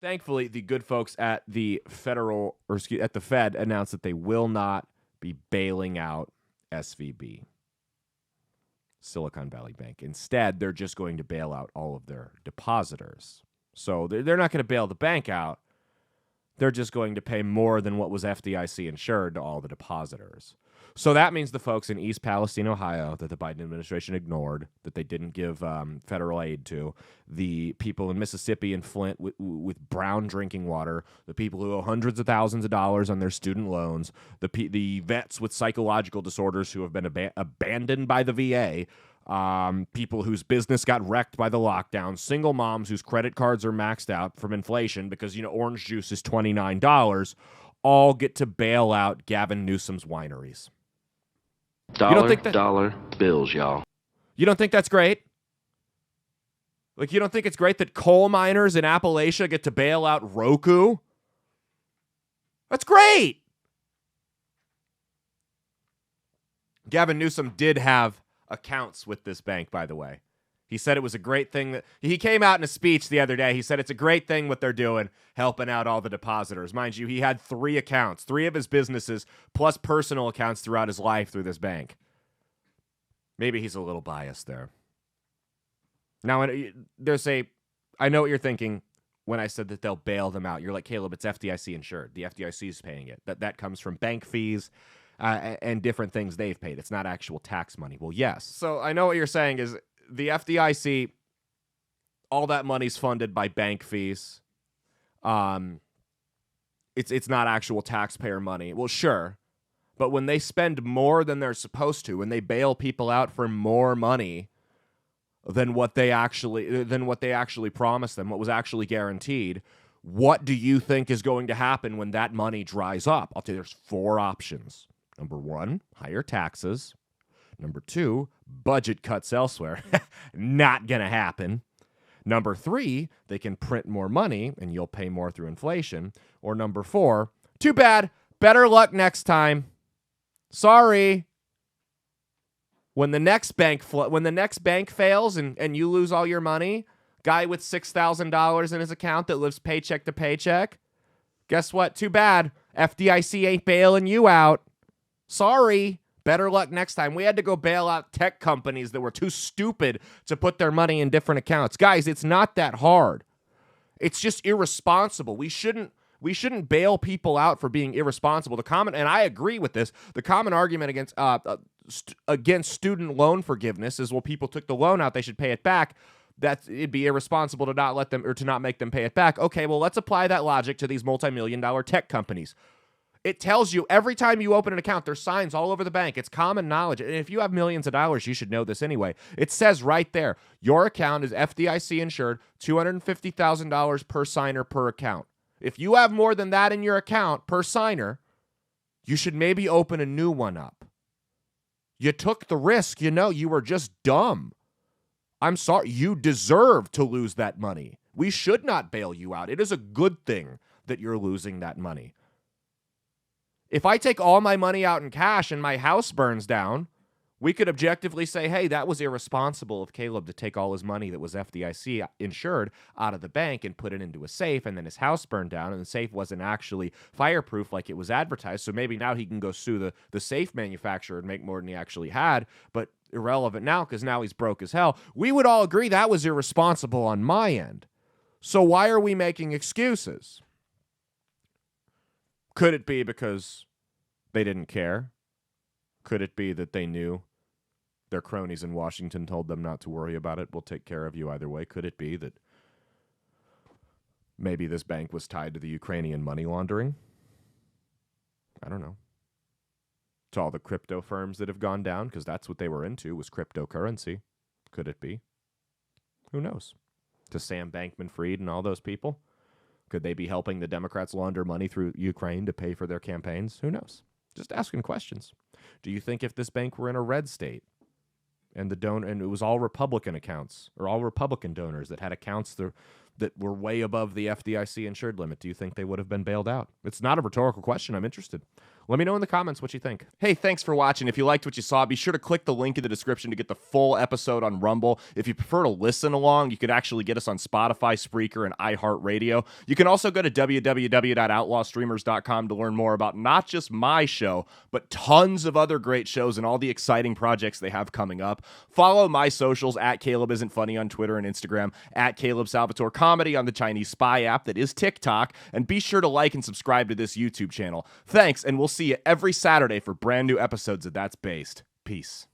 Thankfully, the good folks at the at the Fed announced that they will not be bailing out SVB, Silicon Valley Bank. Instead, they're just going to bail out all of their depositors. So they're not going to bail the bank out. They're just going to pay more than what was FDIC insured to all the depositors. So that means the folks in East Palestine, Ohio, that the Biden administration ignored, that they didn't give federal aid to, the people in Mississippi and Flint with brown drinking water, the people who owe hundreds of thousands of dollars on their student loans, the vets with psychological disorders who have been abandoned by the VA, people whose business got wrecked by the lockdown, single moms whose credit cards are maxed out from inflation because, orange juice is $29, all get to bail out Gavin Newsom's wineries. Dollar bills, y'all. You don't think that's great? Like, you don't think it's great that coal miners in Appalachia get to bail out Roku? That's great. Gavin Newsom did have accounts with this bank, by the way. He said it was a great thing that he came out in a speech the other day. He said it's a great thing what they're doing, helping out all the depositors. Mind you, he had 3 accounts, 3 of his businesses plus personal accounts throughout his life through this bank. Maybe he's a little biased there. Now, I know what you're thinking when I said that they'll bail them out. You're like, Caleb, it's FDIC insured. The FDIC is paying it. That comes from bank fees and different things they've paid. It's not actual tax money. Well, yes. So I know what you're saying is the FDIC, all that money's funded by bank fees. It's not actual taxpayer money. Well, sure. But when they spend more than they're supposed to, when they bail people out for more money than what they actually promised them, what was actually guaranteed, what do you think is going to happen when that money dries up? I'll tell you, there's 4 options. Number 1, higher taxes. Number 2, budget cuts elsewhere. Not going to happen. Number 3, they can print more money and you'll pay more through inflation. Or number 4, too bad. Better luck next time. Sorry. When the next bank fails and you lose all your money, guy with $6,000 in his account that lives paycheck to paycheck, guess what? Too bad. FDIC ain't bailing you out. Sorry. Better luck next time. We had to go bail out tech companies that were too stupid to put their money in different accounts. Guys, it's not that hard. It's just irresponsible. We shouldn't bail people out for being irresponsible. And I agree with this, the common argument against student loan forgiveness is, well, people took the loan out, they should pay it back. It'd be irresponsible to not let them or to not make them pay it back. Okay, well, let's apply that logic to these multi-million-dollar tech companies. It tells you every time you open an account, there's signs all over the bank. It's common knowledge. And if you have millions of dollars, you should know this anyway. It says right there, your account is FDIC insured, $250,000 per signer per account. If you have more than that in your account per signer, you should maybe open a new one up. You took the risk, you were just dumb. I'm sorry, you deserve to lose that money. We should not bail you out. It is a good thing that you're losing that money. If I take all my money out in cash and my house burns down, we could objectively say, hey, that was irresponsible of Caleb to take all his money that was FDIC insured out of the bank and put it into a safe, and then his house burned down, and the safe wasn't actually fireproof like it was advertised, so maybe now he can go sue the safe manufacturer and make more than he actually had, but irrelevant now because now he's broke as hell. We would all agree that was irresponsible on my end. So why are we making excuses? Could it be because they didn't care? Could it be that they knew their cronies in Washington told them not to worry about it? We'll take care of you either way. Could it be that maybe this bank was tied to the Ukrainian money laundering? I don't know. To all the crypto firms that have gone down, because that's what they were into, was cryptocurrency. Could it be? Who knows? To Sam Bankman-Fried and all those people? Could they be helping the Democrats launder money through Ukraine to pay for their campaigns? Who knows? Just asking questions. Do you think if this bank were in a red state and it was all Republican accounts or all Republican donors that had accounts that were way above the FDIC insured limit, do you think they would have been bailed out? It's not a rhetorical question. I'm interested. Let me know in the comments what you think. Hey, thanks for watching. If you liked what you saw, be sure to click the link in the description to get the full episode on Rumble. If you prefer to listen along, you could actually get us on Spotify, Spreaker, and iHeartRadio. You can also go to www.outlawstreamers.com to learn more about not just my show, but tons of other great shows and all the exciting projects they have coming up. Follow my socials at Caleb Isn't Funny on Twitter and Instagram, at Caleb Salvatore Comedy on the Chinese Spy app that is TikTok, and be sure to like and subscribe to this YouTube channel. Thanks, and we'll see you every Saturday for brand new episodes of That's Based. Peace.